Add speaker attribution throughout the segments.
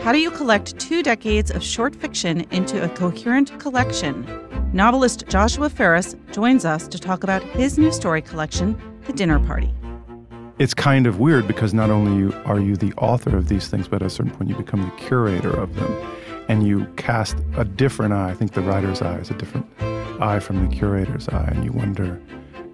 Speaker 1: How do you collect 2 decades of short fiction into a coherent collection? Novelist Joshua Ferris joins us to talk about his new story collection, The Dinner Party.
Speaker 2: It's kind of weird because not only are you the author of these things, but at a certain point you become the curator of them. And you cast a different eye. I think the writer's eye is a different eye from the curator's eye. And you wonder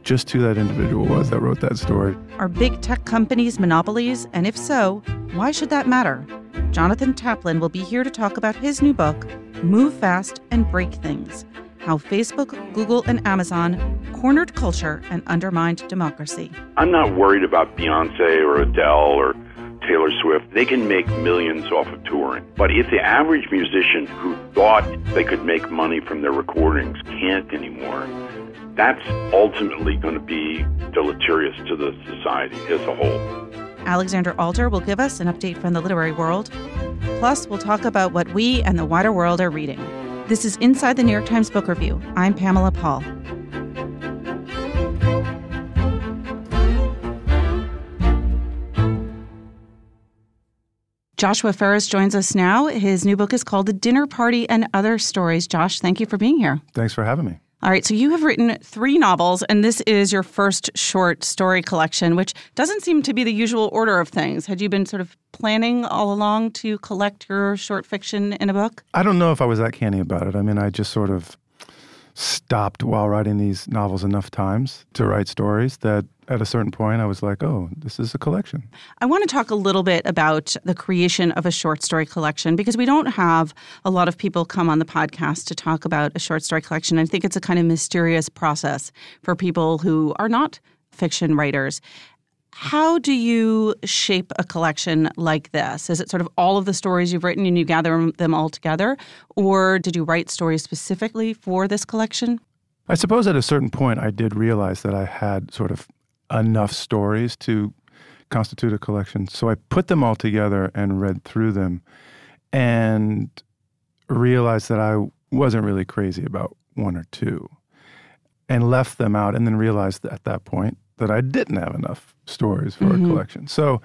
Speaker 2: just who that individual was that wrote that story.
Speaker 1: Are big tech companies monopolies? And if so, why should that matter? Jonathan Taplin will be here to talk about his new book, Move Fast and Break Things: How Facebook, Google, and Amazon cornered culture and undermined democracy.
Speaker 3: I'm not worried about Beyonce or Adele or Taylor Swift. They can make millions off of touring. But if the average musician who thought they could make money from their recordings can't anymore, that's ultimately going to be deleterious to the society as a whole.
Speaker 1: Alexander Alter will give us an update from the literary world. Plus, we'll talk about what we and the wider world are reading. This is Inside the New York Times Book Review. I'm Pamela Paul. Joshua Ferris joins us now. His new book is called The Dinner Party and Other Stories. Josh, thank you for being here.
Speaker 2: Thanks for having me.
Speaker 1: All right, so you have written 3 novels, and this is your first short story collection, which doesn't seem to be the usual order of things. Had you been sort of planning all along to collect your short fiction in a book?
Speaker 2: I don't know if I was that canny about it. I mean, I just sort of stopped while writing these novels enough times to write stories that at a certain point I was like, oh, this is a collection.
Speaker 1: I want to talk a little bit about the creation of a short story collection because we don't have a lot of people come on the podcast to talk about a short story collection. I think it's a kind of mysterious process for people who are not fiction writers. How do you shape a collection like this? Is it sort of all of the stories you've written and you gather them all together? Or did you write stories specifically for this collection?
Speaker 2: I suppose at a certain point I did realize that I had sort of enough stories to constitute a collection. So I put them all together and read through them and realized that I wasn't really crazy about 1 or 2 and left them out, and then realized at that point that I didn't have enough stories for a collection. So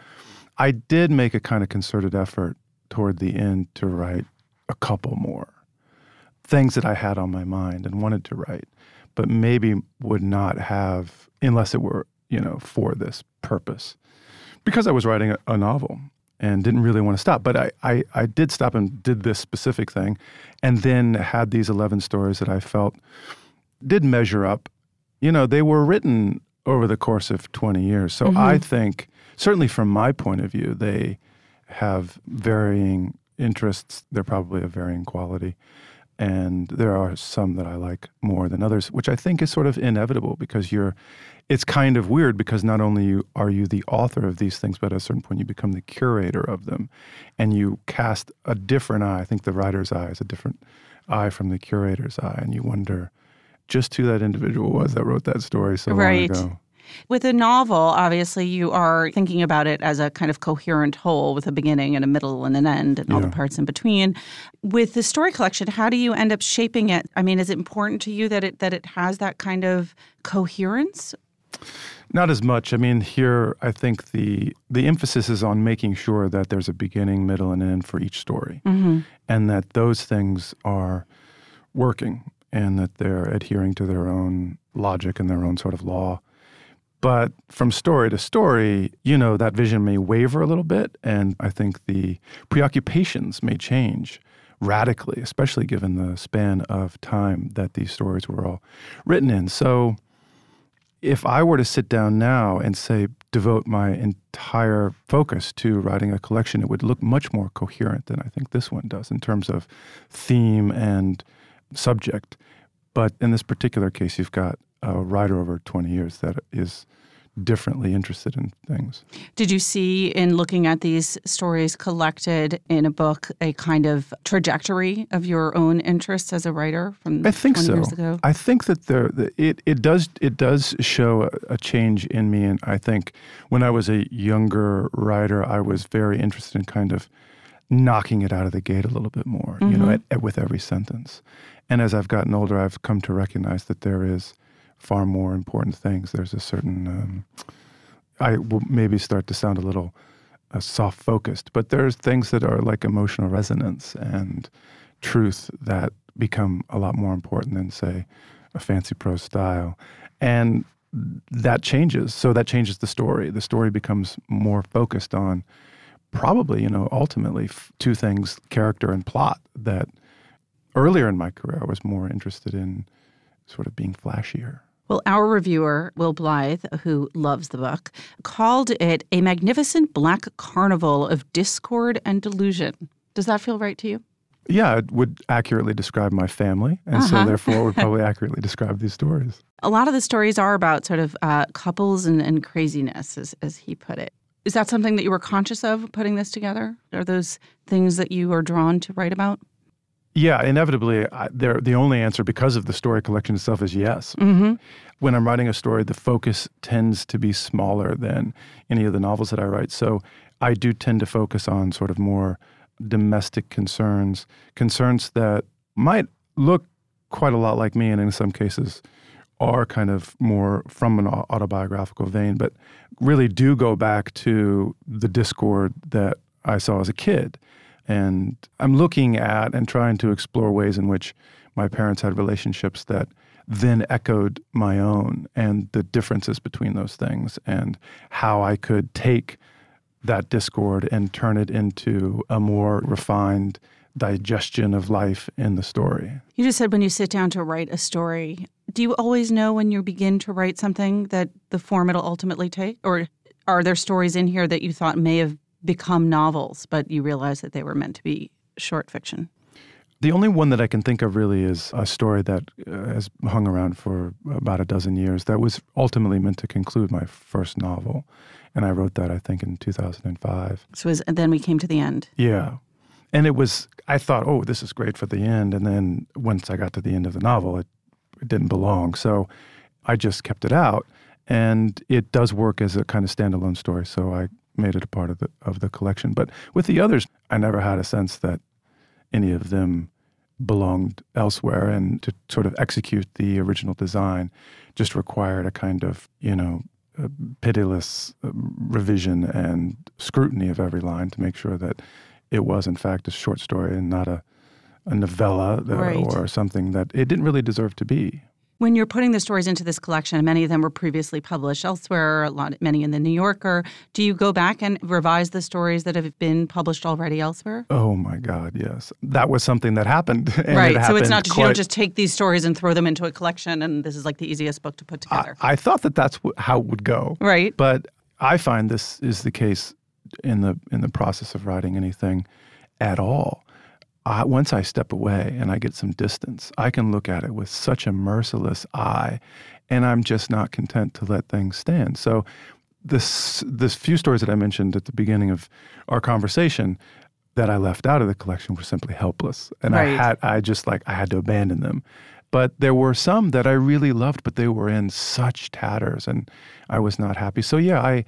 Speaker 2: I did make a kind of concerted effort toward the end to write a couple more things that I had on my mind and wanted to write, but maybe would not have unless it were, for this purpose. Because I was writing a novel and didn't really want to stop. But I did stop and did this specific thing and then had these 11 stories that I felt did measure up. They were written over the course of 20 years. So I think, certainly from my point of view, they have varying interests. They're probably of varying quality. And there are some that I like more than others, which I think is sort of inevitable because it's kind of weird because not only are you the author of these things, but at a certain point you become the curator of them. And you cast a different eye. I think the writer's eye is a different eye from the curator's eye. And you wonder just who that individual was that wrote that story so long ago.
Speaker 1: With a novel, obviously, you are thinking about it as a kind of coherent whole with a beginning and a middle and an end and all the parts in between. With the story collection, how do you end up shaping it? I mean, is it important to you that it has that kind of coherence?
Speaker 2: Not as much. I mean, here, I think the emphasis is on making sure that there's a beginning, middle, and end for each story. And that those things are working and that they're adhering to their own logic and their own sort of law. But from story to story, that vision may waver a little bit, and I think the preoccupations may change radically, especially given the span of time that these stories were all written in. So if I were to sit down now and say, devote my entire focus to writing a collection, it would look much more coherent than I think this one does in terms of theme and subject. But in this particular case, you've got a writer over 20 years that is differently interested in things.
Speaker 1: Did you see in looking at these stories collected in a book a kind of trajectory of your own interests as a writer from 20 years ago?
Speaker 2: I think that it does show a change in me. And I think when I was a younger writer, I was very interested in kind of knocking it out of the gate a little bit more, with every sentence. And as I've gotten older, I've come to recognize that there is far more important things. There's a certain, I will maybe start to sound a little soft-focused. But there's things that are like emotional resonance and truth that become a lot more important than, say, a fancy prose style. And that changes. So that changes the story. The story becomes more focused on probably, ultimately two things, character and plot, that earlier in my career I was more interested in sort of being flashier.
Speaker 1: Well, our reviewer, Will Blythe, who loves the book, called it a magnificent black carnival of discord and delusion. Does that feel right to you?
Speaker 2: Yeah, it would accurately describe my family, and so therefore would probably accurately describe these stories.
Speaker 1: A lot of the stories are about sort of couples and craziness, as he put it. Is that something that you were conscious of putting this together? Are those things that you are drawn to write about?
Speaker 2: Yeah, inevitably, the only answer, because of the story collection itself, is yes.
Speaker 1: Mm-hmm.
Speaker 2: When I'm writing a story, the focus tends to be smaller than any of the novels that I write. So I do tend to focus on sort of more domestic concerns that might look quite a lot like me, and in some cases are kind of more from an autobiographical vein, but really do go back to the discord that I saw as a kid. And I'm looking at and trying to explore ways in which my parents had relationships that then echoed my own, and the differences between those things, and how I could take that discord and turn it into a more refined digestion of life in the story.
Speaker 1: You just said when you sit down to write a story, do you always know when you begin to write something that the form it'll ultimately take? Or are there stories in here that you thought may have become novels, but you realize that they were meant to be short fiction?
Speaker 2: The only one that I can think of really is a story that has hung around for about a dozen years that was ultimately meant to conclude my first novel. And I wrote that, I think, in 2005.
Speaker 1: So then we came to the end.
Speaker 2: Yeah. And I thought, oh, this is great for the end. And then once I got to the end of the novel, it didn't belong. So I just kept it out. And it does work as a kind of standalone story. So I made it a part of the collection. But with the others, I never had a sense that any of them belonged elsewhere. And to sort of execute the original design just required a kind of, a pitiless revision and scrutiny of every line to make sure that it was, in fact, a short story and not a novella or something that it didn't really deserve to be.
Speaker 1: When you're putting the stories into this collection, many of them were previously published elsewhere, many in the New Yorker. Do you go back and revise the stories that have been published already elsewhere?
Speaker 2: Oh, my God, yes. That was something that happened.
Speaker 1: Right, so it's not just, you don't just take these stories and throw them into a collection and this is like the easiest book to put together.
Speaker 2: I thought that's how it would go.
Speaker 1: Right.
Speaker 2: But I find this is the case in the process of writing anything at all. Once I step away and I get some distance, I can look at it with such a merciless eye, and I'm just not content to let things stand. So this few stories that I mentioned at the beginning of our conversation that I left out of the collection were simply helpless. And right. I had to abandon them. But there were some that I really loved, but they were in such tatters, and I was not happy. So yeah,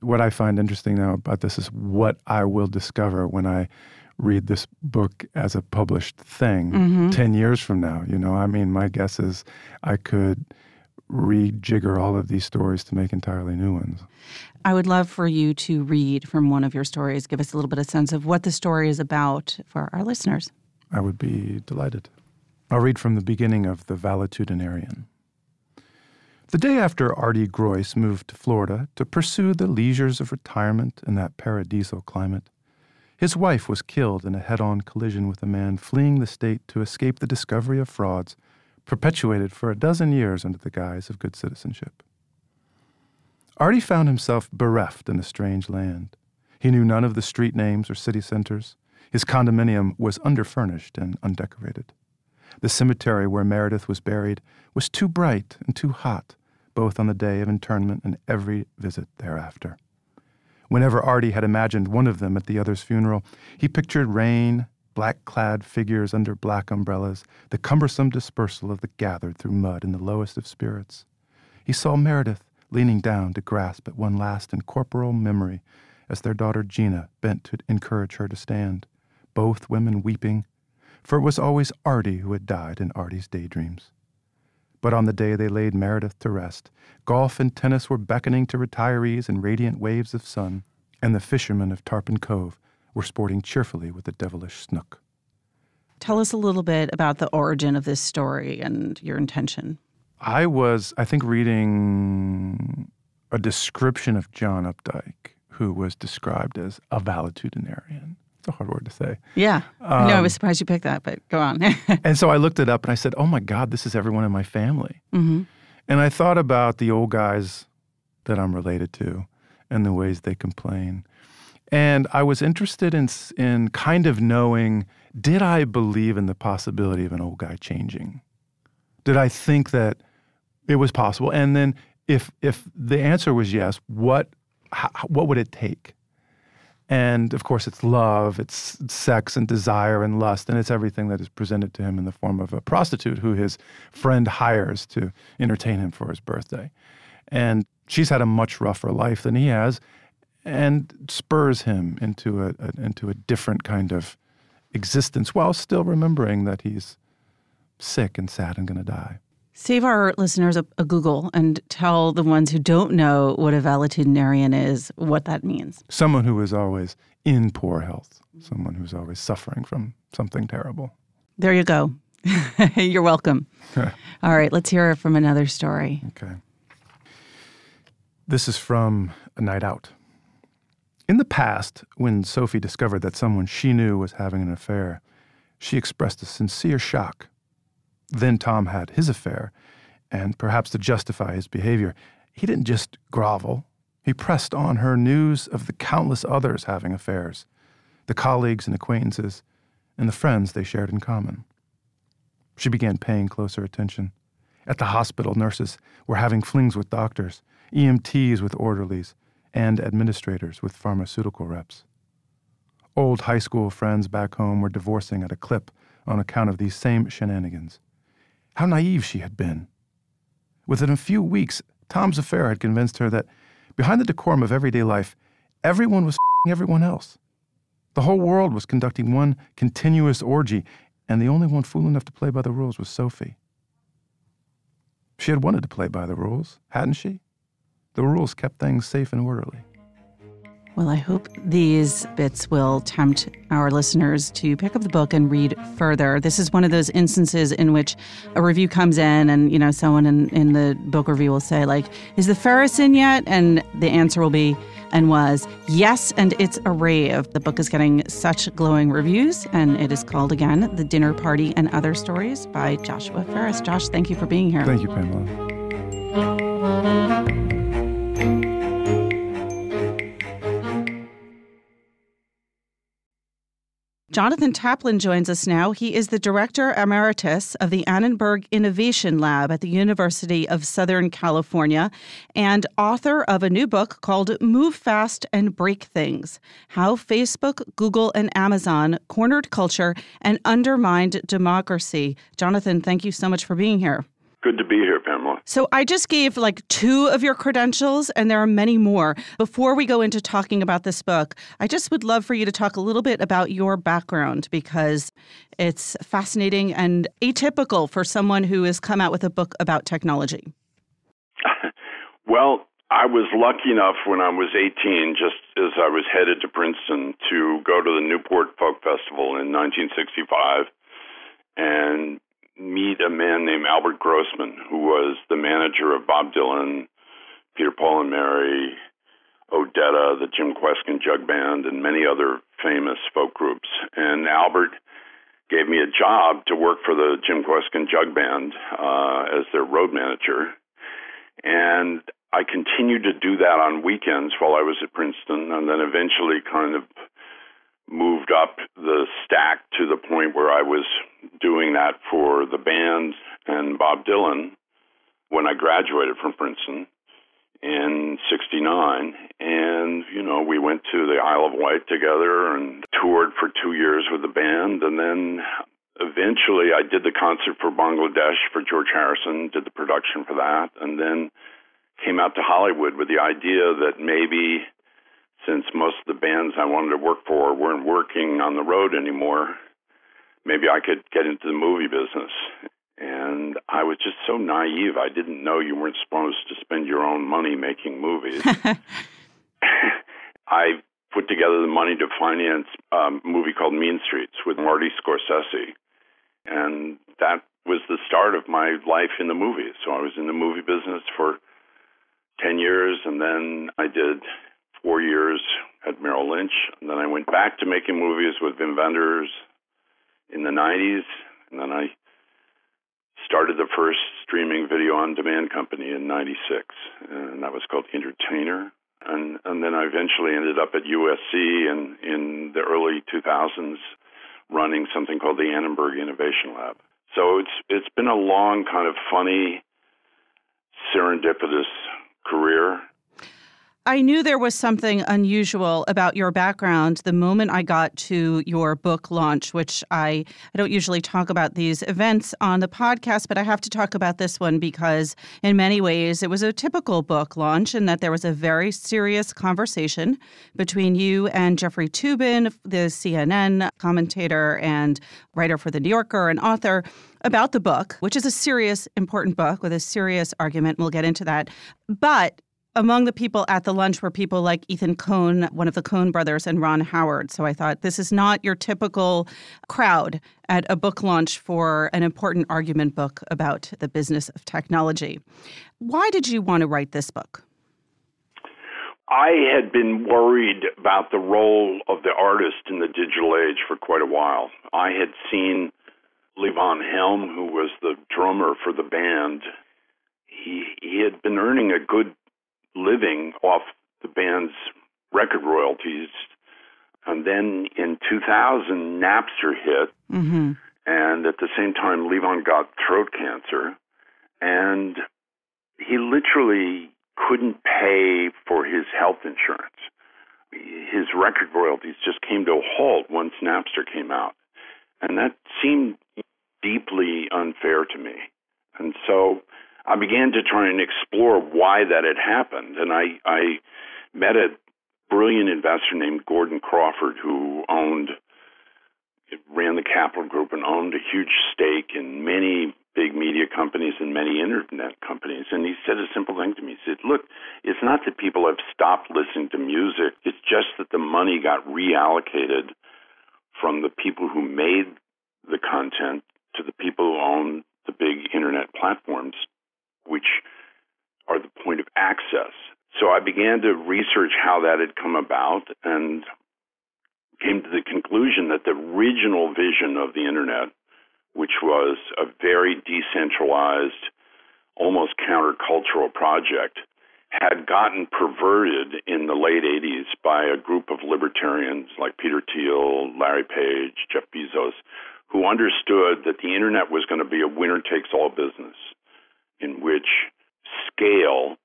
Speaker 2: what I find interesting now about this is what I will discover when I read this book as a published thing 10 years from now. My guess is I could rejigger all of these stories to make entirely new ones.
Speaker 1: I would love for you to read from one of your stories. Give us a little bit of sense of what the story is about for our listeners.
Speaker 2: I would be delighted. I'll read from the beginning of The Valetudinarian. The day after Artie Groyce moved to Florida to pursue the leisures of retirement in that paradisal climate, his wife was killed in a head-on collision with a man fleeing the state to escape the discovery of frauds perpetuated for a dozen years under the guise of good citizenship. Artie found himself bereft in a strange land. He knew none of the street names or city centers. His condominium was underfurnished and undecorated. The cemetery where Meredith was buried was too bright and too hot, both on the day of internment and every visit thereafter. Whenever Artie had imagined one of them at the other's funeral, he pictured rain, black-clad figures under black umbrellas, the cumbersome dispersal of the gathered through mud in the lowest of spirits. He saw Meredith leaning down to grasp at one last incorporeal memory as their daughter Gina bent to encourage her to stand, both women weeping, for it was always Artie who had died in Artie's daydreams. But on the day they laid Meredith to rest, golf and tennis were beckoning to retirees in radiant waves of sun, and the fishermen of Tarpon Cove were sporting cheerfully with the devilish snook.
Speaker 1: Tell us a little bit about the origin of this story and your intention.
Speaker 2: I was, I think, reading a description of John Updike, who was described as a valetudinarian. It's a hard word to say.
Speaker 1: Yeah. I know, I was surprised you picked that, but go on.
Speaker 2: And so I looked it up and I said, oh my God, this is everyone in my family.
Speaker 1: Mm-hmm.
Speaker 2: And I thought about the old guys that I'm related to and the ways they complain. And I was interested in kind of knowing, did I believe in the possibility of an old guy changing? Did I think that it was possible? And then if the answer was yes, what would it take? And of course, it's love, it's sex and desire and lust, and it's everything that is presented to him in the form of a prostitute who his friend hires to entertain him for his birthday. And she's had a much rougher life than he has, and spurs him into a different kind of existence while still remembering that he's sick and sad and going to die.
Speaker 1: Save our listeners a Google and tell the ones who don't know what a valetudinarian is, what that means.
Speaker 2: Someone who is always in poor health, someone who's always suffering from something terrible.
Speaker 1: There you go. You're welcome. All right, let's hear it from another story.
Speaker 2: Okay. This is from A Night Out. In the past, when Sophie discovered that someone she knew was having an affair, she expressed a sincere shock. Then Tom had his affair, and perhaps to justify his behavior, he didn't just grovel. He pressed on her news of the countless others having affairs, the colleagues and acquaintances, and the friends they shared in common. She began paying closer attention. At the hospital, nurses were having flings with doctors, EMTs with orderlies, and administrators with pharmaceutical reps. Old high school friends back home were divorcing at a clip on account of these same shenanigans. How naive she had been. Within a few weeks, Tom's affair had convinced her that behind the decorum of everyday life, everyone was f***ing everyone else. The whole world was conducting one continuous orgy, and the only one fool enough to play by the rules was Sophie. She had wanted to play by the rules, hadn't she? The rules kept things safe and orderly.
Speaker 1: Well, I hope these bits will tempt our listeners to pick up the book and read further. This is one of those instances in which a review comes in and, you know, someone in the book review will say, like, is the Ferris in yet? And the answer will be, and was, yes, and it's a rave. The book is getting such glowing reviews, and it is called, again, The Dinner Party and Other Stories by Joshua Ferris. Josh, thank you for being here.
Speaker 2: Thank you, Pamela.
Speaker 1: Jonathan Taplin joins us now. He is the Director Emeritus of the Annenberg Innovation Lab at the University of Southern California and author of a new book called Move Fast and Break Things: How Facebook, Google, and Amazon Cornered Culture and Undermined Democracy. Jonathan, thank you so much for being here.
Speaker 3: Good to be here, Pamela.
Speaker 1: So I just gave like 2 of your credentials, and there are many more. Before we go into talking about this book, I just would love for you to talk a little bit about your background, because it's fascinating and atypical for someone who has come out with a book about technology.
Speaker 3: Well, I was lucky enough when I was 18, just as I was headed to Princeton, to go to the Newport Folk Festival in 1965 and meet a man named Albert Grossman, who was the manager of Bob Dylan, Peter, Paul and Mary, Odetta, the Jim Kweskin Jug Band, and many other famous folk groups. And Albert gave me a job to work for the Jim Kweskin Jug Band as their road manager. And I continued to do that on weekends while I was at Princeton, and then eventually kind of moved up the stack to the point where I was doing that for the band and Bob Dylan when I graduated from Princeton in 69. And, you know, we went to the Isle of Wight together and toured for 2 years with the band. And then eventually I did the concert for Bangladesh for George Harrison, did the production for that, and then came out to Hollywood with the idea that maybe, since most of the bands I wanted to work for weren't working on the road anymore, maybe I could get into the movie business. And I was just so naive. I didn't know you weren't supposed to spend your own money making movies. I put together the money to finance a movie called Mean Streets with Marty Scorsese. And that was the start of my life in the movies. So I was in the movie business for 10 years, and then I did 4 years at Merrill Lynch. And then I went back to making movies with Wim Wenders in the 90s. And then I started the first streaming video on demand company in 96. And that was called Entertainer. And then I eventually ended up at USC in the early 2000s running something called the Annenberg Innovation Lab. So it's been a long, kind of funny, serendipitous career.
Speaker 1: I knew there was something unusual about your background the moment I got to your book launch, which I don't usually talk about these events on the podcast, but I have to talk about this one because in many ways it was a typical book launch in that there was a very serious conversation between you and Jeffrey Toobin, the CNN commentator and writer for The New Yorker and author, about the book, which is a serious, important book with a serious argument. We'll get into that. But among the people at the lunch were people like Ethan Coen, one of the Coen brothers, and Ron Howard. So I thought, this is not your typical crowd at a book launch for an important argument book about the business of technology. Why did you want to write this book?
Speaker 3: I had been worried about the role of the artist in the digital age for quite a while. I had seen Levon Helm, who was the drummer for the band. He had been earning a good living off the band's record royalties. And then in 2000, Napster hit. Mm-hmm. And at the same time, Levon got throat cancer. And he literally couldn't pay for his health insurance. His record royalties just came to a halt once Napster came out. And that seemed deeply unfair to me. And so I began to try and explore why that had happened. And I met a brilliant investor named Gordon Crawford who ran the Capital Group and owned a huge stake in many big media companies and many internet companies. And he said a simple thing to me. He said, look, it's not that people have stopped listening to music. It's just that the money got reallocated from the people who made the content to the people who own the big internet platforms, which are the point of access. So I began to research how that had come about and came to the conclusion that the original vision of the internet, which was a very decentralized, almost countercultural project, had gotten perverted in the late 80s by a group of libertarians like Peter Thiel, Larry Page, Jeff Bezos, who understood that the internet was going to be a winner-takes-all business in which scale,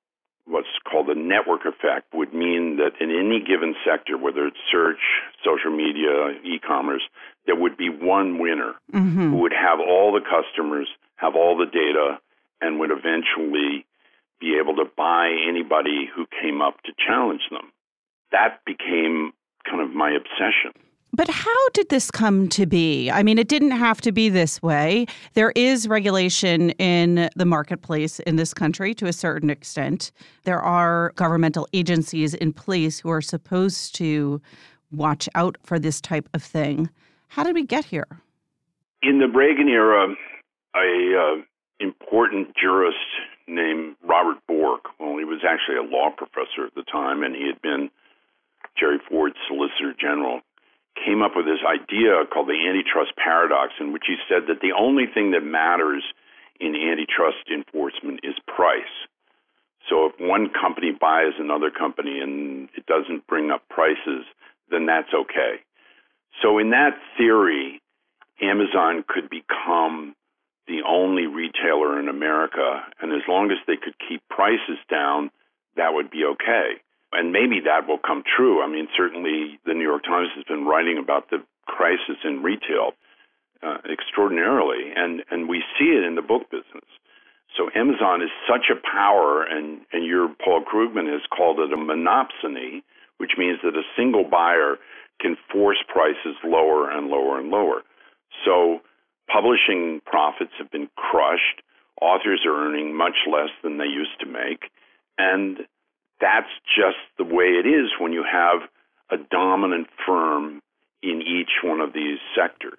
Speaker 3: what's called the network effect, would mean that in any given sector, whether it's search, social media, e-commerce, there would be one winner who would have all the customers, have all the data, and would eventually be able to buy anybody who came up to challenge them. That became kind of my obsession.
Speaker 1: But how did this come to be? I mean, it didn't have to be this way. There is regulation in the marketplace in this country to a certain extent. There are governmental agencies in place who are supposed to watch out for this type of thing. How did we get here?
Speaker 3: In the Reagan era, an important jurist named Robert Bork, well, he was actually a law professor at the time, and he had been Jerry Ford's Solicitor General, came up with this idea called the antitrust paradox, in which he said that the only thing that matters in antitrust enforcement is price. So if one company buys another company and it doesn't bring up prices, then that's okay. So in that theory, Amazon could become the only retailer in America, and as long as they could keep prices down, that would be okay. And maybe that will come true. I mean, certainly the New York Times has been writing about the crisis in retail extraordinarily, and we see it in the book business. So Amazon is such a power, and your Paul Krugman has called it a monopsony, which means that a single buyer can force prices lower and lower and lower. So publishing profits have been crushed. Authors are earning much less than they used to make, and that's just the way it is when you have a dominant firm in each one of these sectors.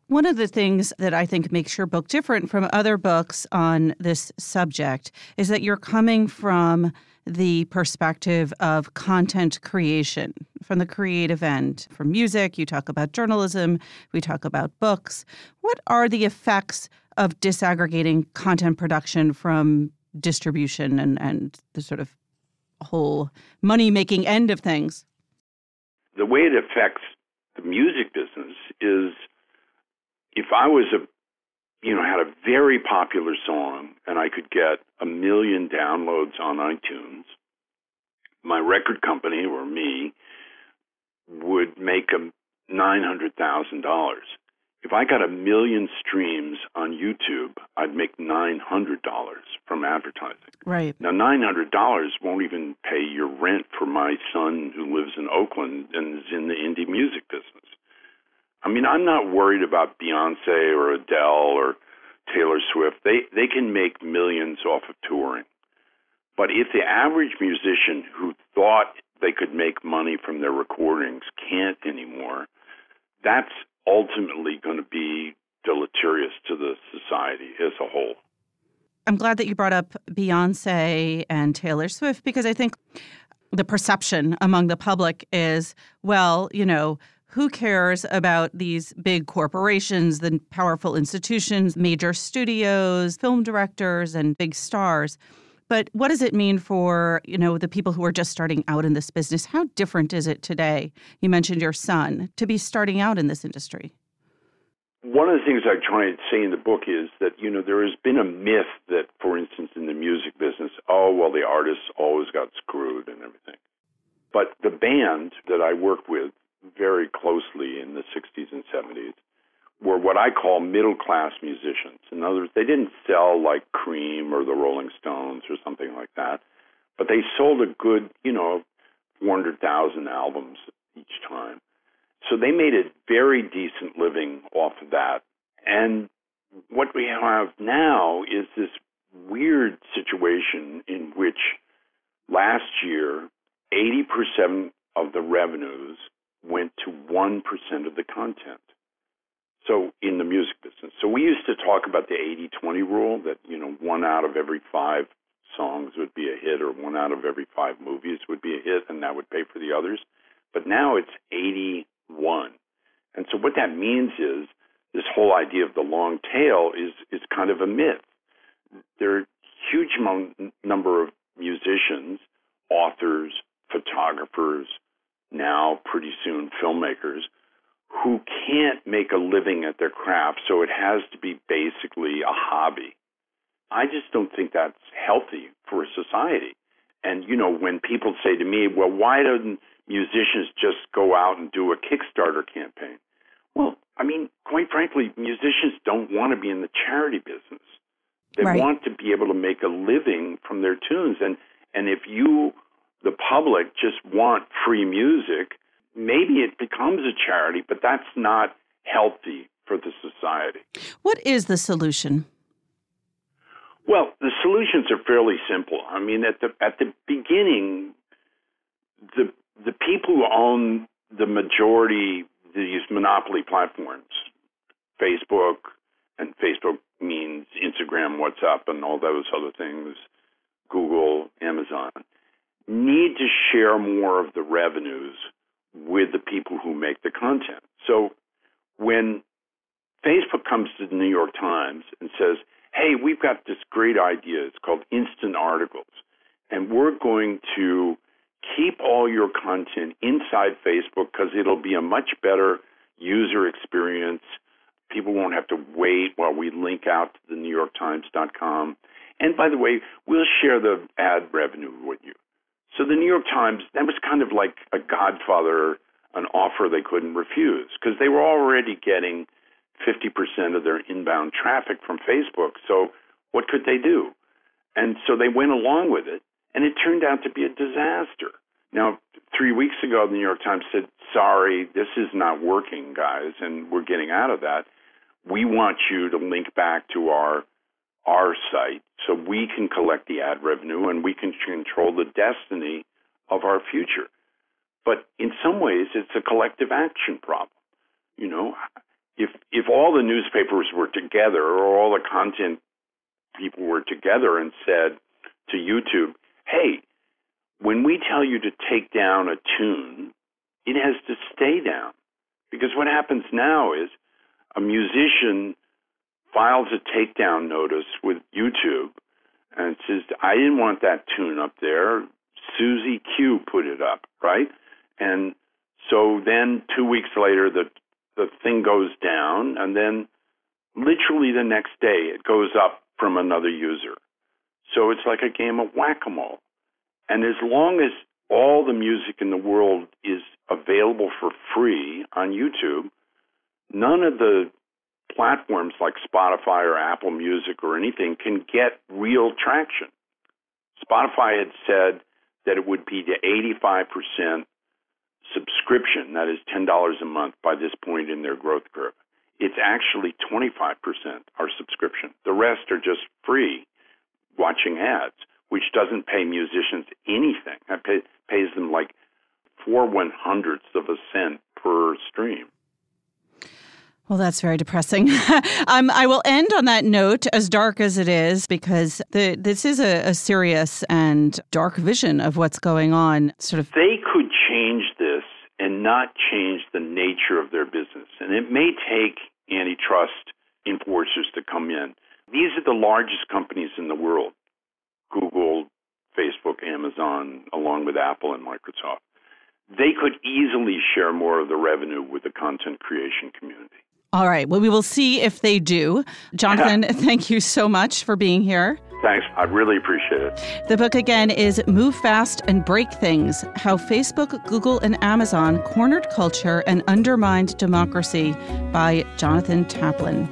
Speaker 1: One of the things that I think makes your book different from other books on this subject is that you're coming from the perspective of content creation, from the creative end. From music, you talk about journalism, we talk about books. What are the effects of disaggregating content production from distribution and the sort of whole money-making end of things?
Speaker 3: The way it affects the music business is if I was had a very popular song and I could get 1 million downloads on iTunes, my record company or me would make $900,000. If I got 1 million streams on YouTube, I'd make $900 from advertising.
Speaker 1: Right.
Speaker 3: Now, $900 won't even pay your rent for my son who lives in Oakland and is in the indie music business. I mean, I'm not worried about Beyonce or Adele or Taylor Swift. They can make millions off of touring. But if the average musician who thought they could make money from their recordings can't anymore, that's ultimately going to be deleterious to the society as a whole.
Speaker 1: I'm glad that you brought up Beyonce and Taylor Swift because I think the perception among the public is, well, who cares about these big corporations, the powerful institutions, major studios, film directors, and big stars? But what does it mean for, the people who are just starting out in this business? How different is it today? You mentioned your son, to be starting out in this industry.
Speaker 3: One of the things I try to say in the book is that, there has been a myth that, for instance, in the music business, the artists always got screwed and everything. But the band that I worked with very closely in the 60s and 70s were what I call middle-class musicians. In other words, they didn't sell like Cream or the Rolling Stones or something like that, but they sold a good, 400,000 albums each time. So they made a very decent living off of that. And what we have now is this weird situation in which last year, 80% of the revenues went to 1% of the content. So in the music business. So we used to talk about the 80-20 rule that, 1 out of every 5 songs would be a hit or 1 out of every 5 movies would be a hit and that would pay for the others. But now it's 81. And so what that means is this whole idea of the long tail is kind of a myth. There are a huge number of musicians, authors, photographers, now pretty soon filmmakers, who can't make a living at their craft, so it has to be basically a hobby. I just don't think that's healthy for a society. And, when people say to me, well, why don't musicians just go out and do a Kickstarter campaign? Well, I mean, quite frankly, musicians don't want to be in the charity business. They
Speaker 1: Right.
Speaker 3: want to be able to make a living from their tunes. And if you, the public, just want free music, maybe it becomes a charity, but that's not healthy for the society.
Speaker 1: What is the solution?
Speaker 3: Well, the solutions are fairly simple. I mean, at the beginning, the people who own the majority, these monopoly platforms, Facebook, and Facebook means Instagram, WhatsApp, and all those other things, Google, Amazon, need to share more of the revenues with the people who make the content. So when Facebook comes to the New York Times and says, hey, we've got this great idea, it's called Instant Articles, and we're going to keep all your content inside Facebook because it'll be a much better user experience. People won't have to wait while we link out to the NewYorkTimes.com. And by the way, we'll share the ad revenue with you. So the New York Times, that was kind of like a godfather, an offer they couldn't refuse because they were already getting 50% of their inbound traffic from Facebook. So what could they do? And so they went along with it, and it turned out to be a disaster. Now, 3 weeks ago, the New York Times said, sorry, this is not working, guys, and we're getting out of that. We want you to link back to our site so we can collect the ad revenue and we can control the destiny of our future. But in some ways, it's a collective action problem. You know, if all the newspapers were together or all the content people were together and said to YouTube, hey, when we tell you to take down a tune, it has to stay down. Because what happens now is a musician files a takedown notice with YouTube and says, I didn't want that tune up there. Susie Q put it up, right? And so then 2 weeks later, the thing goes down, and then literally the next day it goes up from another user. So it's like a game of whack-a-mole. And as long as all the music in the world is available for free on YouTube, none of the platforms like Spotify or Apple Music or anything can get real traction. Spotify had said that it would be to 85% subscription, that is $10 a month by this point in their growth curve. It's actually 25% are subscription. The rest are just free watching ads, which doesn't pay musicians anything. It pays them like 4/100ths of a cent per stream.
Speaker 1: Well, that's very depressing. I will end on that note, as dark as it is, because this is a serious and dark vision of what's going on.
Speaker 3: They could change this and not change the nature of their business. And it may take antitrust enforcers to come in. These are the largest companies in the world: Google, Facebook, Amazon, along with Apple and Microsoft. They could easily share more of the revenue with the content creation community.
Speaker 1: All right. Well, we will see if they do. Jonathan, thank you so much for being here.
Speaker 3: Thanks. I really appreciate it.
Speaker 1: The book, again, is Move Fast and Break Things: How Facebook, Google, and Amazon Cornered Culture and Undermined Democracy by Jonathan Taplin.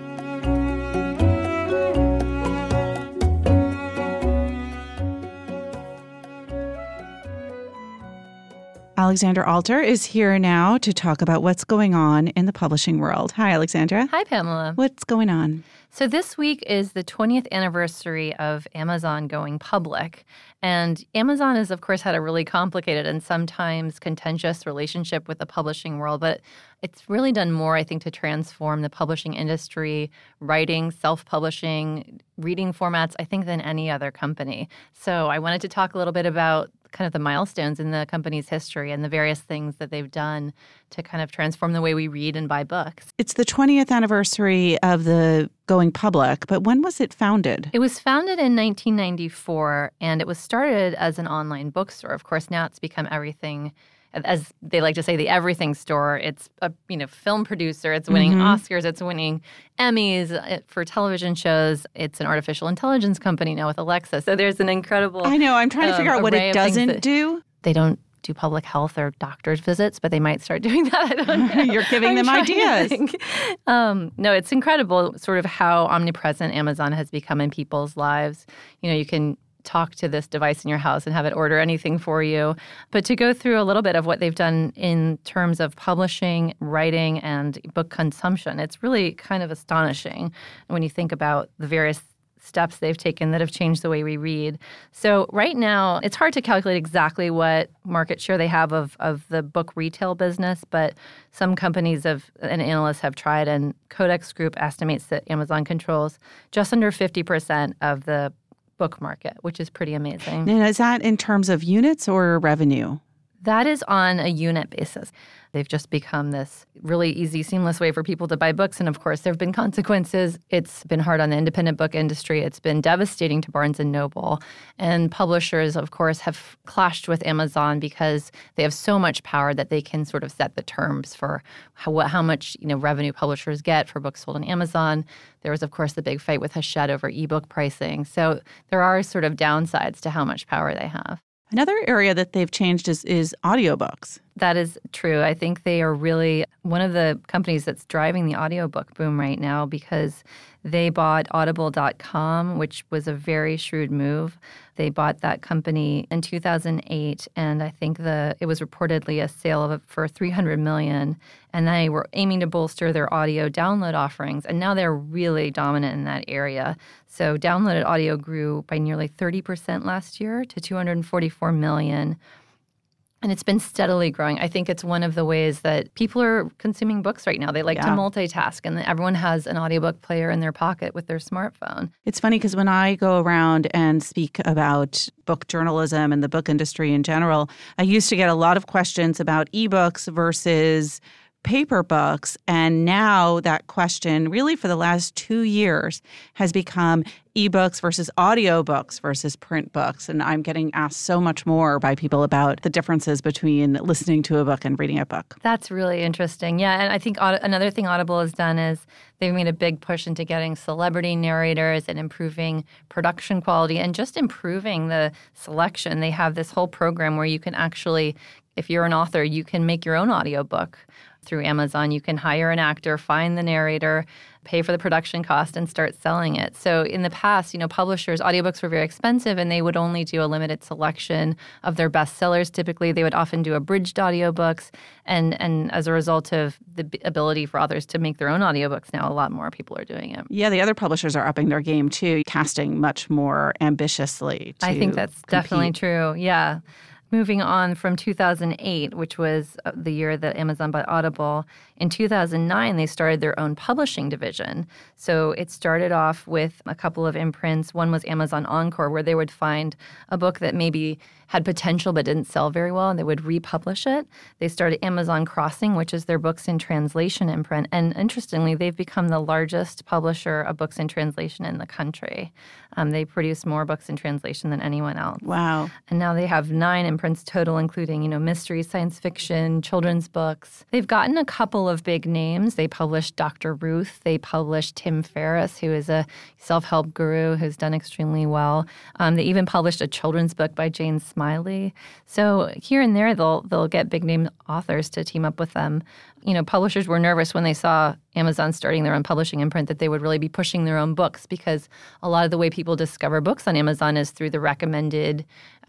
Speaker 1: Alexandra Alter is here now to talk about what's going on in the publishing world. Hi, Alexandra.
Speaker 4: Hi, Pamela.
Speaker 1: What's going on?
Speaker 4: So this week is the 20th anniversary of Amazon going public. And Amazon has, of course, had a really complicated and sometimes contentious relationship with the publishing world. But it's really done more, I think, to transform the publishing industry, writing, self-publishing, reading formats, I think, than any other company. So I wanted to talk a little bit about kind of the milestones in the company's history and the various things that they've done to kind of transform the way we read and buy books.
Speaker 1: It's the 20th anniversary of the going public, but when was it founded?
Speaker 4: It was founded in 1994, and it was started as an online bookstore. Of course, now it's become everything, as they like to say, the everything store. It's a film producer. It's winning Oscars. It's winning Emmys for television shows. It's an artificial intelligence company now with Alexa. So there's an incredible
Speaker 1: I know. I'm trying to figure out what it doesn't do.
Speaker 4: They don't do public health or doctor's visits, but they might start doing that. I don't know.
Speaker 1: You're giving them ideas.
Speaker 4: No, it's incredible sort of how omnipresent Amazon has become in people's lives. You can talk to this device in your house and have it order anything for you. But to go through a little bit of what they've done in terms of publishing, writing, and book consumption, it's really kind of astonishing when you think about the various steps they've taken that have changed the way we read. So right now, it's hard to calculate exactly what market share they have of the book retail business, but some companies and analysts have tried, and Codex Group estimates that Amazon controls just under 50% of the book market, which is pretty amazing.
Speaker 1: And is that in terms of units or revenue?
Speaker 4: That is on a unit basis. They've just become this really easy, seamless way for people to buy books. And of course, there have been consequences. It's been hard on the independent book industry. It's been devastating to Barnes & Noble. And publishers, of course, have clashed with Amazon because they have so much power that they can sort of set the terms for how much revenue publishers get for books sold on Amazon. There was, of course, the big fight with Hachette over ebook pricing. So there are sort of downsides to how much power they have.
Speaker 1: Another area that they've changed is audiobooks.
Speaker 4: That is true. I think they are really one of the companies that's driving the audiobook boom right now because they bought Audible.com, which was a very shrewd move. They bought that company in 2008, and I think it was reportedly a sale of it for $300 million. And they were aiming to bolster their audio download offerings, and now they're really dominant in that area. So downloaded audio grew by nearly 30% last year to $244 million. And it's been steadily growing. I think it's one of the ways that people are consuming books right now. They like to multitask, and everyone has an audiobook player in their pocket with their smartphone.
Speaker 1: It's funny because when I go around and speak about book journalism and the book industry in general, I used to get a lot of questions about ebooks versus paper books. And now that question, really for the last 2 years, has become ebooks versus audiobooks versus print books. And I'm getting asked so much more by people about the differences between listening to a book and reading a book.
Speaker 4: That's really interesting. Yeah, and I think another thing Audible has done is they've made a big push into getting celebrity narrators and improving production quality and just improving the selection. They have this whole program where you can actually, if you're an author, you can make your own audiobook through Amazon. You can hire an actor, find the narrator, pay for the production cost, and start selling it. So in the past, publishers, audiobooks were very expensive, and they would only do a limited selection of their bestsellers. Typically, they would often do abridged audiobooks. And as a result of the ability for authors to make their own audiobooks now, a lot more people are doing it.
Speaker 1: Yeah, the other publishers are upping their game, too, casting much more ambitiously to
Speaker 4: I think that's
Speaker 1: compete.
Speaker 4: Definitely true, yeah. Moving on from 2008, which was the year that Amazon bought Audible, in 2009, they started their own publishing division. So it started off with a couple of imprints. One was Amazon Encore, where they would find a book that maybe had potential but didn't sell very well, and they would republish it. They started Amazon Crossing, which is their books in translation imprint. And interestingly, they've become the largest publisher of books in translation in the country. They produce more books in translation than anyone else.
Speaker 1: Wow.
Speaker 4: And now they have 9 imprints total, including, mystery, science fiction, children's books. They've gotten a couple of big names. They published Dr. Ruth. They published Tim Ferris, who is a self-help guru who's done extremely well. They even published a children's book by Jane Smiley. So here and there, they'll get big-name authors to team up with them. Publishers were nervous when they saw Amazon starting their own publishing imprint that they would really be pushing their own books, because a lot of the way people discover books on Amazon is through the recommended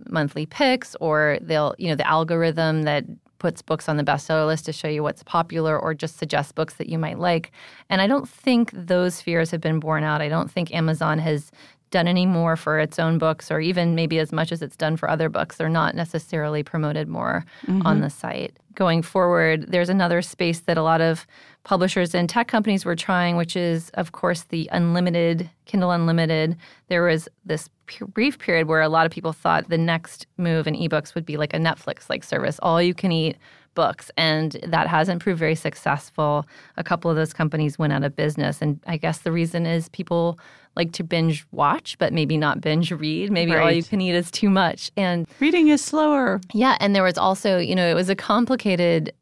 Speaker 4: monthly picks, or the algorithm that puts books on the bestseller list to show you what's popular or just suggest books that you might like. And I don't think those fears have been borne out. I don't think Amazon has done any more for its own books, or even maybe as much as it's done for other books. They're not necessarily promoted more on the site. Going forward, there's another space that a lot of publishers and tech companies were trying, which is, of course, the unlimited, Kindle Unlimited. There was this brief period where a lot of people thought the next move in ebooks would be like a Netflix-like service, all-you-can-eat books, and that hasn't proved very successful. A couple of those companies went out of business, and I guess the reason is people like to binge watch, but maybe not binge read. Maybe all you can eat is too much. And
Speaker 1: reading is slower.
Speaker 4: Yeah, and there was also, it was a complicated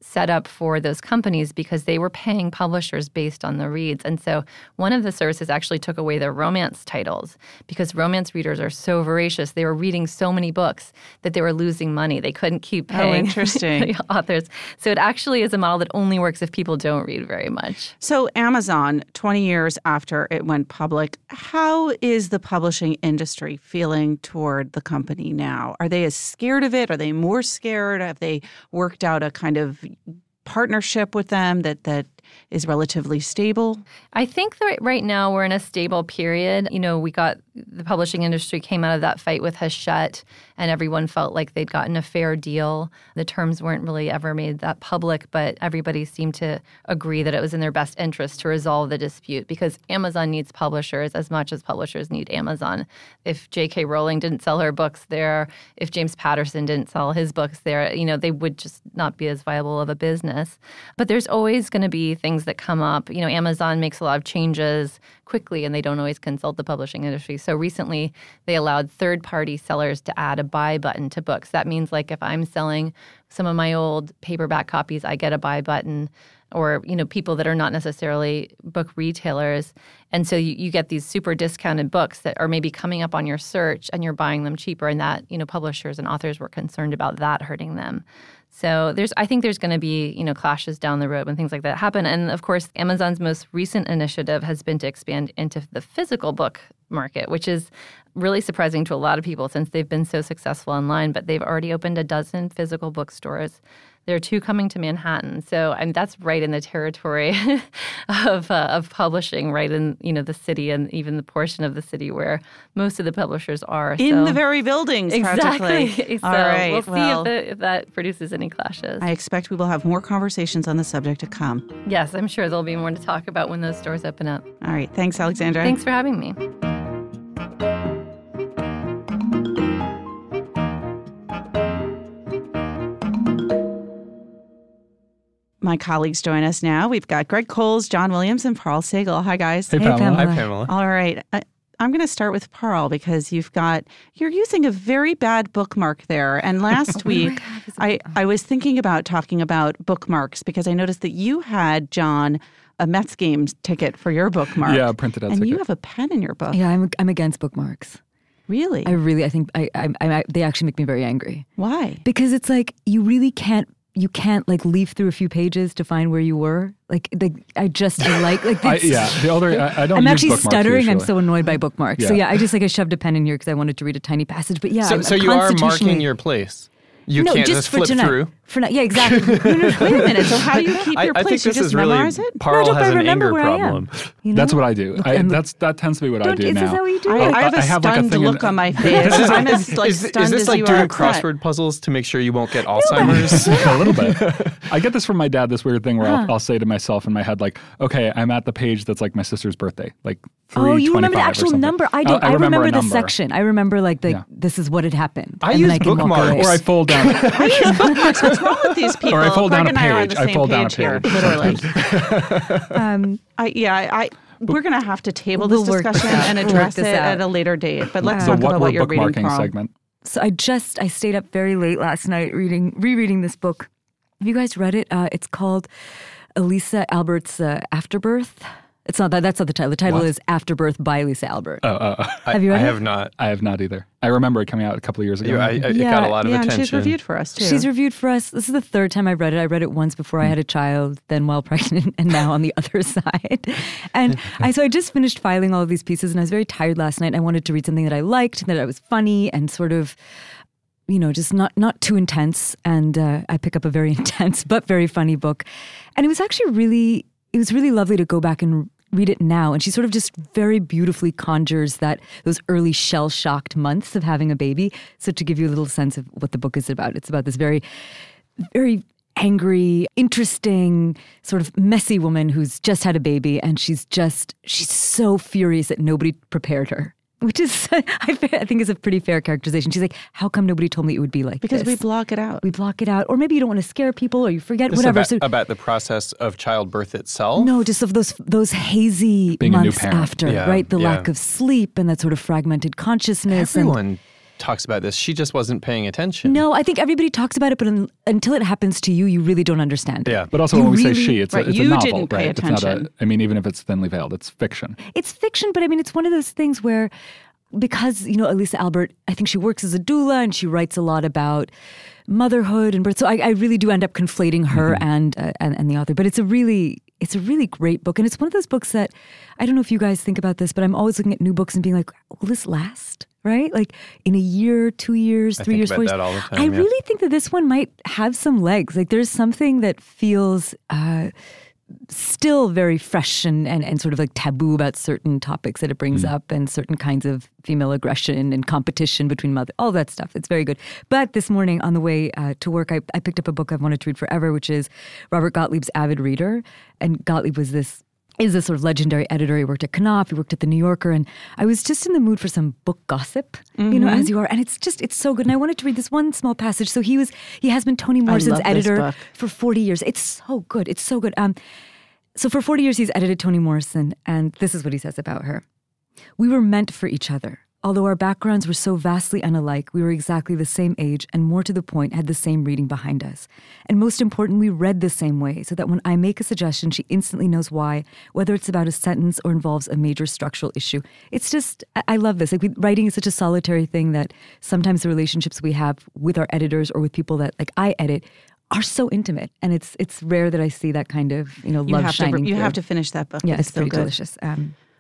Speaker 4: set up for those companies because they were paying publishers based on the reads. And so one of the services actually took away their romance titles because romance readers are so voracious. They were reading so many books that they were losing money. They couldn't keep paying the authors. So it actually is a model that only works if people don't read very much.
Speaker 1: So Amazon, 20 years after it went public, how is the publishing industry feeling toward the company now? Are they as scared of it? Are they more scared? Have they worked out a kind of partnership with them that is relatively stable?
Speaker 4: I think that right now we're in a stable period. The publishing industry came out of that fight with Hachette, and everyone felt like they'd gotten a fair deal. The terms weren't really ever made that public, but everybody seemed to agree that it was in their best interest to resolve the dispute because Amazon needs publishers as much as publishers need Amazon. If J.K. Rowling didn't sell her books there, if James Patterson didn't sell his books there, they would just not be as viable of a business. But there's always going to be things that come up. Amazon makes a lot of changes quickly, and they don't always consult the publishing industry. So recently, they allowed third-party sellers to add a buy button to books. That means, like, if I'm selling some of my old paperback copies, I get a buy button, or, people that are not necessarily book retailers. And so you get these super discounted books that are maybe coming up on your search, and you're buying them cheaper, and that, publishers and authors were concerned about that hurting them. So I think there's going to be, clashes down the road when things like that happen. And of course, Amazon's most recent initiative has been to expand into the physical book market, which is really surprising to a lot of people since they've been so successful online, but they've already opened a dozen physical bookstores. There are 2 coming to Manhattan. So that's right in the territory of publishing, right in the city and even the portion of the city where most of the publishers are.
Speaker 1: In the very buildings,
Speaker 4: exactly.
Speaker 1: practically.
Speaker 4: So
Speaker 1: all right.
Speaker 4: we'll see if that produces any clashes.
Speaker 1: I expect we will have more conversations on the subject to come.
Speaker 4: Yes, I'm sure there'll be more to talk about when those stores open up.
Speaker 1: All right. Thanks, Alexandra.
Speaker 4: Thanks for having me.
Speaker 1: My colleagues join us now. We've got Greg Coles, John Williams, and Parl Sagel. Hi, guys.
Speaker 5: Hey, Pamela. Hi, Pamela.
Speaker 1: All right. I'm going to start with Parl because you're using a very bad bookmark there. And last week, I was thinking about talking about bookmarks because I noticed that you had, John, a Mets game ticket for your bookmark.
Speaker 5: Yeah, printed out
Speaker 1: and
Speaker 5: ticket.
Speaker 1: You have a pen in your book.
Speaker 6: Yeah, I'm against bookmarks.
Speaker 1: Really?
Speaker 6: I think they actually make me very angry.
Speaker 1: Why?
Speaker 6: Because it's like you really can't like leaf through a few pages to find where you were. I
Speaker 5: the older I don't.
Speaker 6: I'm
Speaker 5: use
Speaker 6: actually
Speaker 5: bookmarks
Speaker 6: stuttering.
Speaker 5: usually.
Speaker 6: I'm so annoyed by bookmarks.
Speaker 5: Yeah.
Speaker 6: So I shoved a pen in here because I wanted to read a tiny passage. But yeah,
Speaker 7: so you are marking your place. You can't just flip through.
Speaker 6: Yeah, exactly.
Speaker 1: Wait a minute. So how do you keep your
Speaker 7: I
Speaker 1: place?
Speaker 7: think
Speaker 1: You
Speaker 7: this
Speaker 1: just
Speaker 7: is really
Speaker 1: memorize it?
Speaker 7: Parl
Speaker 6: No,
Speaker 7: has
Speaker 6: I
Speaker 7: an
Speaker 6: remember
Speaker 7: anger
Speaker 6: where I am.
Speaker 7: problem.
Speaker 5: That's what I do. That tends to be what I do
Speaker 6: is
Speaker 5: now.
Speaker 6: this how you do
Speaker 1: I have a
Speaker 5: I have like a
Speaker 1: stunned
Speaker 5: thing
Speaker 1: look on my face. I'm as stunned
Speaker 7: Is
Speaker 1: as
Speaker 7: this like
Speaker 1: you
Speaker 7: doing
Speaker 1: are upset.
Speaker 7: crossword puzzles to make sure you won't get Alzheimer's?
Speaker 5: A little bit. I get this from my dad, this weird thing where I'll say to myself in my head, like, okay, I'm at the page that's like my sister's birthday, like 325
Speaker 6: Oh, you remember the actual number? I don't. I remember
Speaker 5: a
Speaker 6: the
Speaker 5: number.
Speaker 6: section. I remember this is what had happened.
Speaker 7: I
Speaker 6: and
Speaker 7: use
Speaker 6: then can walk
Speaker 7: bookmarks.
Speaker 6: away.
Speaker 5: Or I fold down.
Speaker 1: I use bookmarks. What's wrong with these people?
Speaker 5: Or I fold down
Speaker 1: Greg
Speaker 5: a
Speaker 1: and I are on
Speaker 5: page.
Speaker 1: the
Speaker 5: I
Speaker 1: same
Speaker 5: fold down a
Speaker 1: page here,
Speaker 5: page.
Speaker 1: literally. We're going to have to table this
Speaker 6: We'll work
Speaker 1: discussion
Speaker 6: this out.
Speaker 1: and
Speaker 6: We'll
Speaker 1: address
Speaker 6: work this
Speaker 1: it
Speaker 6: out.
Speaker 1: at a later date. But let's
Speaker 5: So
Speaker 1: talk
Speaker 5: what
Speaker 1: about
Speaker 5: we're
Speaker 1: what you're reading,
Speaker 5: bookmarking
Speaker 1: Parl.
Speaker 5: segment.
Speaker 6: So I stayed up very late last night rereading this book. Have you guys read it? It's called Elisa Albert's Afterbirth. It's not that. That's not the title. The title is Afterbirth by Elisa Albert.
Speaker 7: Have you read it? I have not.
Speaker 5: I have not either. I remember it coming out a couple of years ago.
Speaker 7: It got a lot of
Speaker 1: Yeah,
Speaker 7: attention.
Speaker 1: and she's reviewed for us, too.
Speaker 6: She's reviewed for us. This is the 3rd time I read it. I read it once before I had a child, then while pregnant, and now on the other side. And so I just finished filing all of these pieces, and I was very tired last night. And I wanted to read something that I liked, that was funny, and sort of, just not too intense. And I pick up a very intense but very funny book. And it was actually really lovely to go back and read it now. And she sort of just very beautifully conjures those early shell-shocked months of having a baby. So to give you a little sense of what the book is about, it's about this very, very angry, interesting, sort of messy woman who's just had a baby. And she's so furious that nobody prepared her. Which is, I think, is a pretty fair characterization. She's like, how come nobody told me it would be like
Speaker 1: Because
Speaker 6: this?
Speaker 1: we block it out.
Speaker 6: We block it out. Or maybe you don't want to scare people or you forget,
Speaker 7: Just
Speaker 6: whatever.
Speaker 7: about the process of childbirth itself?
Speaker 6: No, just of those hazy
Speaker 5: Being a new
Speaker 6: months
Speaker 5: parent.
Speaker 6: after,
Speaker 7: Yeah,
Speaker 6: right? The
Speaker 7: yeah.
Speaker 6: lack of sleep and that sort of fragmented consciousness.
Speaker 7: Everyone talks about this. She just wasn't paying attention.
Speaker 6: No, I think everybody talks about it, but until it happens to you, you really don't understand it.
Speaker 7: Yeah.
Speaker 5: But also
Speaker 6: You
Speaker 5: when we say
Speaker 6: really-
Speaker 5: she, it's
Speaker 1: Right,
Speaker 5: a
Speaker 1: you
Speaker 5: novel,
Speaker 1: didn't pay
Speaker 5: right? It's not
Speaker 1: attention.
Speaker 5: even if it's thinly veiled, it's fiction.
Speaker 6: It's fiction, but I mean, it's one of those things where, because, Elisa Albert, I think she works as a doula and she writes a lot about motherhood and birth. So I really do end up conflating her and the author. But it's a really great book. And it's one of those books that, I don't know if you guys think about this, but I'm always looking at new books and being like, will this last? Right? Like in a year, 2 years, 3 years, 4 years.
Speaker 7: I think about that all the time,
Speaker 6: I
Speaker 7: yeah.
Speaker 6: really think that this one might have some legs. Like there's something that feels still very fresh and sort of like taboo about certain topics that it brings up and certain kinds of female aggression and competition between mother, all that stuff. It's very good. But this morning on the way to work, I picked up a book I've wanted to read forever, which is Robert Gottlieb's Avid Reader. And Gottlieb is this sort of legendary editor. He worked at Knopf, he worked at The New Yorker, and I was just in the mood for some book gossip, as you are. And it's so good. And I wanted to read this one small passage. So he has been Toni Morrison's
Speaker 1: love this
Speaker 6: editor
Speaker 1: book.
Speaker 6: for 40 years. It's so good. It's so good. So for 40 years, he's edited Toni Morrison, and this is what he says about her. We were meant for each other. Although our backgrounds were so vastly unalike, we were exactly the same age and, more to the point, had the same reading behind us. And most important, we read the same way, so that when I make a suggestion, she instantly knows why, whether it's about a sentence or involves a major structural issue. It's just, I love this. Like, writing is such a solitary thing that sometimes the relationships we have with our editors or with people that, like, I edit are so intimate. And it's rare that I see that kind of, love shining
Speaker 1: You
Speaker 6: through.
Speaker 1: have to finish that book.
Speaker 6: Yeah, it's
Speaker 1: so
Speaker 6: pretty
Speaker 1: good.
Speaker 6: delicious.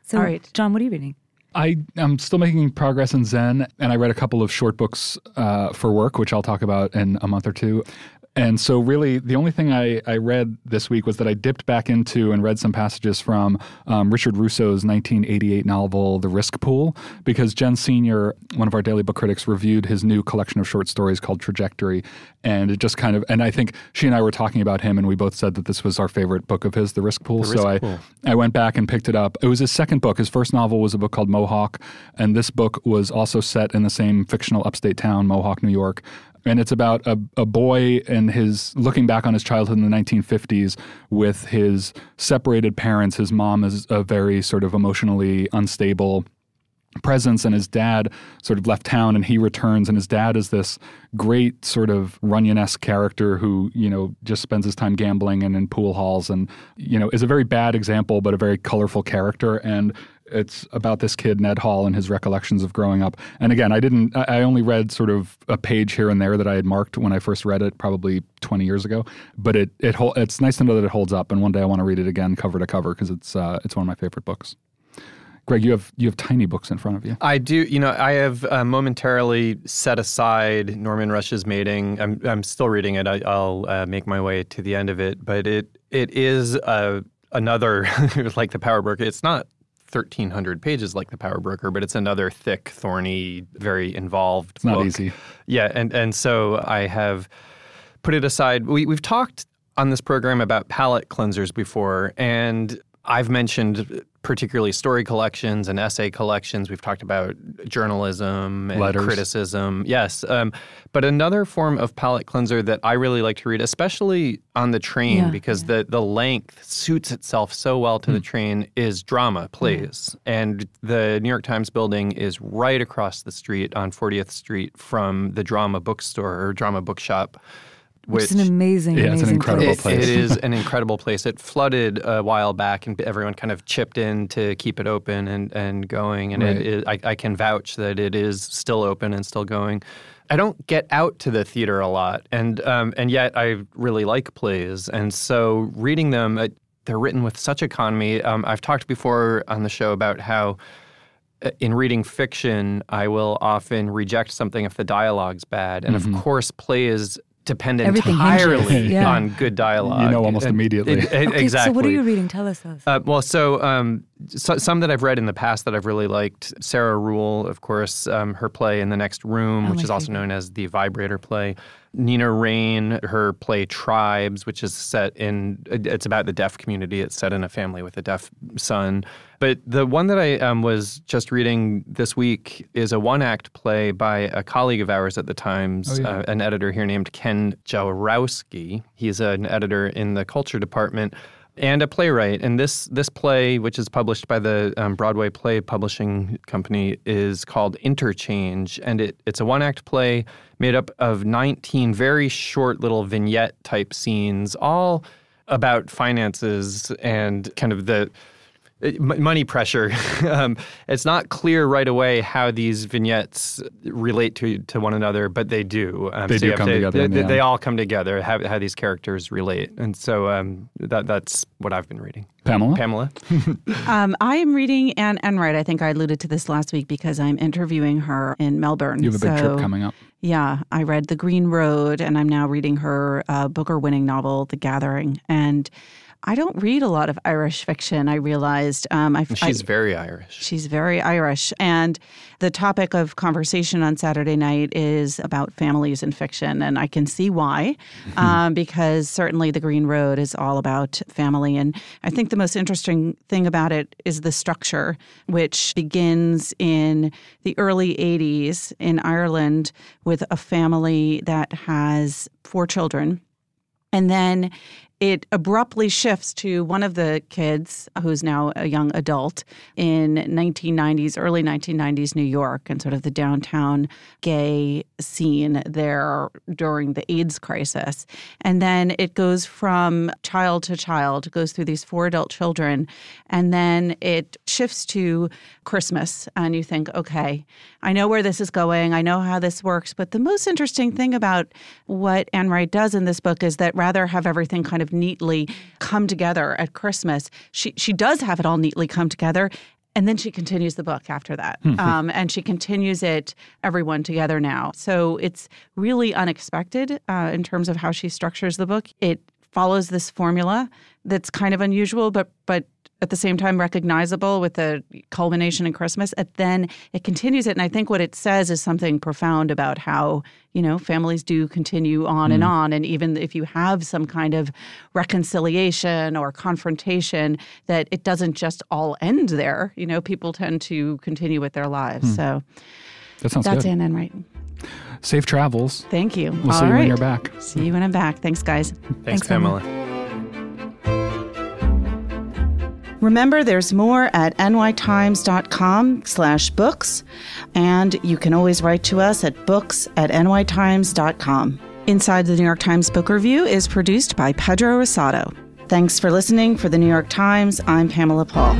Speaker 6: So,
Speaker 1: All right.
Speaker 6: John, what are you reading?
Speaker 5: I'm still making progress in Zen, and I read a couple of short books for work, which I'll talk about in a month or two. And so really the only thing I read this week was that I dipped back into and read some passages from Richard Russo's 1988 novel, The Risk Pool, because Jen Senior, one of our daily book critics, reviewed his new collection of short stories called Trajectory. And it just and I think she and I were talking about him, and we both said that this was our favorite book of his, The Risk Pool. I went back and picked it up. It was his second book. His first novel was a book called Mohawk, and this book was also set in the same fictional upstate town, Mohawk, New York. And it's about a boy and his looking back on his childhood in the 1950s with his separated parents. His mom is a very sort of emotionally unstable presence, and his dad sort of left town, and he returns, and his dad is this great sort of Runyon-esque character who, just spends his time gambling and in pool halls and, is a very bad example, but a very colorful character. And it's about this kid, Ned Hall, and his recollections of growing up. And again, I only read sort of a page here and there that I had marked when I first read it, probably 20 years ago. But it's nice to know that it holds up. And one day I want to read it again, cover to cover, because it's one of my favorite books. Greg, you have tiny books in front of you. I
Speaker 7: do. I have momentarily set aside Norman Rush's Mating. I'm still reading it. I'll make my way to the end of it. But it is another, like The Power Broker. It's not 1,300 pages like The Power Broker, but it's another thick, thorny, very involved book.
Speaker 5: Not easy.
Speaker 7: Yeah, and so I have put it aside. We've talked on this program about palate cleansers before, and I've mentioned particularly story collections and essay collections. We've talked about journalism and
Speaker 5: letters.
Speaker 7: Criticism. Yes. But another form of palate cleanser that I really like to read, especially on the train, because the length suits itself so well to the train, is drama, plays. And the New York Times building is right across the street on 40th Street from the Drama Bookstore or Drama Bookshop.
Speaker 6: Which is an amazing
Speaker 5: it's an incredible place.
Speaker 7: It is an incredible place. It flooded a while back, and everyone kind of chipped in to keep it open and going. And I can vouch that it is still open and still going. I don't get out to the theater a lot, and yet I really like plays. And so reading them, they're written with such economy. I've talked before on the show about how in reading fiction, I will often reject something if the dialogue's bad. And of course, plays depend entirely on good dialogue.
Speaker 5: Almost immediately.
Speaker 7: Exactly.
Speaker 6: So what are you reading? Tell us.
Speaker 7: Some that I've read in the past that I've really liked. Sarah Ruhl, of course, her play In the Next Room, which is also known as the Vibrator play. Nina Rain, her play Tribes, which is it's about the deaf community. It's set in a family with a deaf son. But the one that I was just reading this week is a one-act play by a colleague of ours at the Times, an editor here named Ken Jaworowski. He's an editor in the culture department and a playwright. And this play, which is published by the Broadway Play Publishing Company, is called Interchange. And it's a one-act play made up of 19 very short little vignette-type scenes, all about finances and kind of the money pressure. It's not clear right away how these vignettes relate to one another, but they do.
Speaker 5: They come together.
Speaker 7: They all come together, how these characters relate. And so that's what I've been reading.
Speaker 5: Pamela?
Speaker 1: I am reading Anne Enright. I think I alluded to this last week because I'm interviewing her in Melbourne.
Speaker 5: You have a big trip coming up.
Speaker 1: Yeah. I read The Green Road, and I'm now reading her Booker-winning novel, The Gathering. And I don't read a lot of Irish fiction, I realized.
Speaker 7: She's very Irish.
Speaker 1: She's very Irish. And the topic of conversation on Saturday night is about families in fiction. And I can see why, because certainly The Green Road is all about family. And I think the most interesting thing about it is the structure, which begins in the early 80s in Ireland with a family that has 4 children. And then it abruptly shifts to one of the kids, who's now a young adult, in early 1990s New York, and sort of the downtown gay scene there during the AIDS crisis. And then it goes from child to child, it goes through these 4 adult children, and then it shifts to Christmas. And you think, okay, I know where this is going, I know how this works, but the most interesting thing about what Anne Wright does in this book is that rather have everything kind of neatly come together at Christmas, she does have it all neatly come together. And then she continues the book after that. And she continues it, everyone together now. So it's really unexpected in terms of how she structures the book. It follows this formula that's kind of unusual, but at the same time recognizable with the culmination in Christmas. And then it continues it. And I think what it says is something profound about how, families do continue on and on. And even if you have some kind of reconciliation or confrontation, that it doesn't just all end there. People tend to continue with their lives. So
Speaker 5: that sounds
Speaker 1: that's
Speaker 5: good.
Speaker 1: Anne Enright.
Speaker 5: Safe travels.
Speaker 1: Thank you.
Speaker 5: We'll see you when you're back.
Speaker 1: See you when I'm back. Thanks, guys.
Speaker 7: Thanks, Pamela.
Speaker 1: Remember, there's more at nytimes.com/books, and you can always write to us at books@nytimes.com. Inside the New York Times Book Review is produced by Pedro Rosado. Thanks for listening. For the New York Times, I'm Pamela Paul.